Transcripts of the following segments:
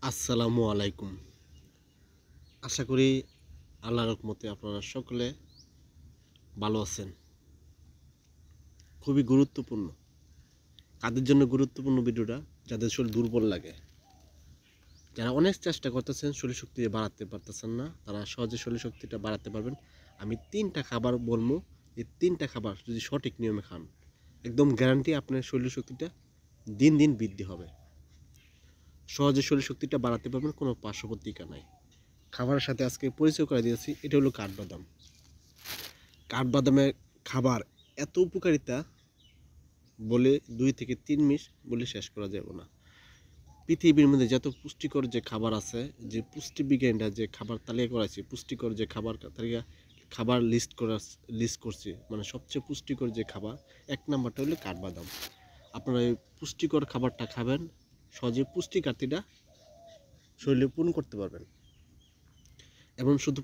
আসসালামু আলাইকুম। আশা করি আল্লাহর রহমতে আপনারা সকলে ভালো আছেন। খুবই গুরুত্বপূর্ণ। কাদের জন্য গুরুত্বপূর্ণ ভিডিওটা? যাদের শরীর দুর্বল লাগে, যারা অনেক চেষ্টা করতেছেন শরীর শক্তি বাড়াতে পারতেছেন না, তারা সহজে শরীর শক্তিটা বাড়াতে পারবেন। আমি 3টা খাবার বলবো, এই 3টা খাবার যদি সঠিক নিয়মে খান, একদম গ্যারান্টি আপনার শরীর শক্তিটা দিন দিন বৃদ্ধি হবে। সহজে শরীর শক্তিটা বাড়াতে পারবেন, কোনো পার্শ্বপ্রতিক্রিয়া নাই। খাবারের সাথে আজকে পরিচয় করে দিয়েছি, এটা হলো কাঠবাদাম। কাঠবাদামের খাবার এত উপকারিতা বলে 2 থেকে 3 মিনিট বলে শেষ করা যাবে না। পৃথিবীর মধ্যে যত পুষ্টিকর যে খাবার আছে, যে পুষ্টিবিজ্ঞানীরা যে খাবার তালিকা করেছে, পুষ্টিকর যে খাবার তালিকা খাবার লিস্ট করছে, মানে সবচেয়ে পুষ্টিকর যে খাবার 1 নাম্বারটা হলো কাঠবাদাম। আপনারা এই পুষ্টিকর খাবারটা খাবেন, সহজে পুষ্টি ঘাটতিটা শরীরে পূরণ করতে পারবেন। এবং শুধু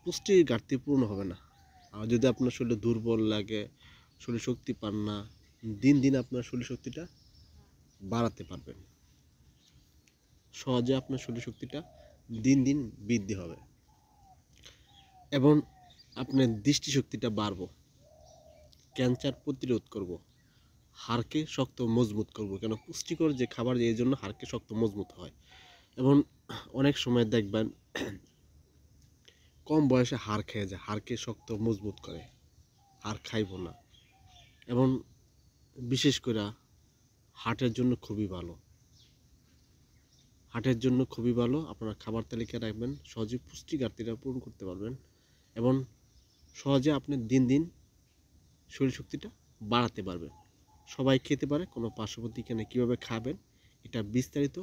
পুষ্টির ঘাটতি পূর্ণ হবে না, আর যদি আপনার শরীরে দুর্বল লাগে, শরীর শক্তি পান না, দিন দিন আপনার শরীর শক্তিটা বাড়াতে পারবেন। সহজে আপনার শরীর শক্তিটা দিন দিন বৃদ্ধি হবে এবং আপনার দৃষ্টিশক্তিটা বাড়বো, ক্যান্সার প্রতিরোধ করব, হাড়কে শক্ত মজবুত করব। কেন? পুষ্টিকর যে খাবার, এই জন্য হাড়কে শক্ত মজবুত হয়। এবং অনেক সময় দেখবেন কম বয়সে হাড় খেয়ে যায়, হাড়কে শক্ত মজবুত করে, হাড় খাইব না। এবং বিশেষ করে হার্টের জন্য খুবই ভালো, হার্টের জন্য খুবই ভালো। আপনারা খাবার তালিকায় রাখবেন, সহজে পুষ্টি ঘাটতিটা পূরণ করতে পারবেন এবং সহজে আপনি দিন দিন শরীর শক্তিটা বাড়াতে পারবেন। সবাই খেতে পারে, কোনো পার্শ্বপ্রতিক্রিয়া নেই। কীভাবে খাবেন এটা বিস্তারিত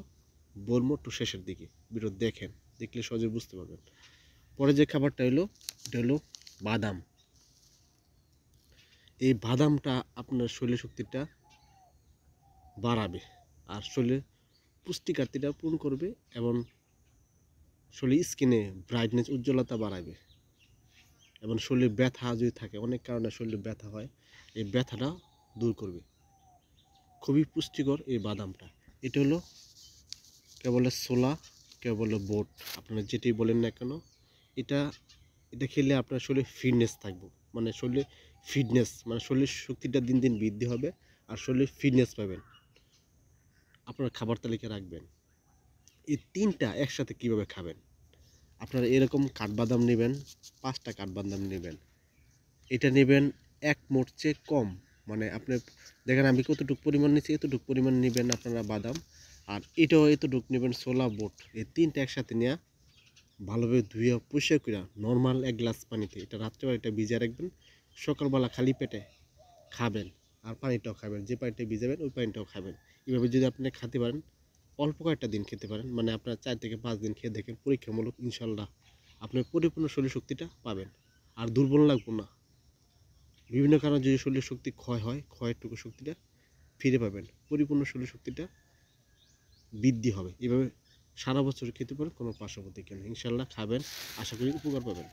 বলবো একটু শেষের দিকে, ভিডিও দেখেন, দেখলে সহজে বুঝতে পারবেন। পরে যে খাবারটা হলো, এটা হলো বাদাম। এই বাদামটা আপনার শরীর শক্তিটা বাড়াবে আর শরীরে পুষ্টি ঘাটতিটা পূরণ করবে এবং শরীর স্কিনে ব্রাইটনেস, উজ্জ্বলতা বাড়াবে এবং শরীরে ব্যথা যদি থাকে, অনেক কারণে শরীরে ব্যথা হয়, এই ব্যথাটা দূর করবে। খুবই পুষ্টিকর এই বাদামটা। এটা হলো কেউ বলে ছোলা, কেউ বলে বোট, আপনারা যেটি বলেন না কেন, এটা এটা খেলে আপনার শরীরে ফিটনেস থাকবে, মানে শরীরে ফিটনেস, মানে শরীরের শক্তিটা দিন দিন বৃদ্ধি হবে আর শরীরে ফিটনেস পাবেন। আপনার খাবার তালিকা রাখবেন। এই 3টা একসাথে কিভাবে খাবেন? আপনারা এরকম কাঠবাদাম নেবেন, 5টা কাঠবাদাম নেবেন। এটা নেবেন 1 মুঠ চেয়ে কম, মানে আপনি দেখেন আমি কতটুকু পরিমাণ নিচ্ছি, এতটুকু পরিমাণ নেবেন আপনারা বাদাম। আর এটাও এতটুকু নেবেন ছোলা, বুট। এই 3টা একসাথে নিয়ে ভালোভাবে ধুয়ে পরিষ্কার করে নর্মাল 1 গ্লাস পানিতে এটা রাত্রেবেলা এটা ভিজিয়ে রাখবেন, সকালবেলা খালি পেটে খাবেন। আর পানিটাও খাবেন, যে পানিটা ভিজাবেন ওই পানিটাও খাবেন। এভাবে যদি আপনি খেতে পারেন, অল্প কয়েকটা দিন খেতে পারেন, মানে আপনার 4 থেকে 5 দিন খেয়ে দেখেন, পরীক্ষামূলক ইনশাল্লাহ আপনি পরিপূর্ণ শরীর শক্তিটা পাবেন আর দুর্বল লাগবে না। বিভিন্ন কারণে যদি শরীর শক্তি ক্ষয় হয়, ক্ষয়টুকু শক্তিটা ফিরে পাবেন, পরিপূর্ণ শরীর শক্তিটা বৃদ্ধি হবে। এভাবে সারা বছর খেতে পারেন, কোনো পার্শ্বপ্রতিক্রিয়া নেই। ইনশাল্লাহ খাবেন, আশা করি উপকার পাবেন।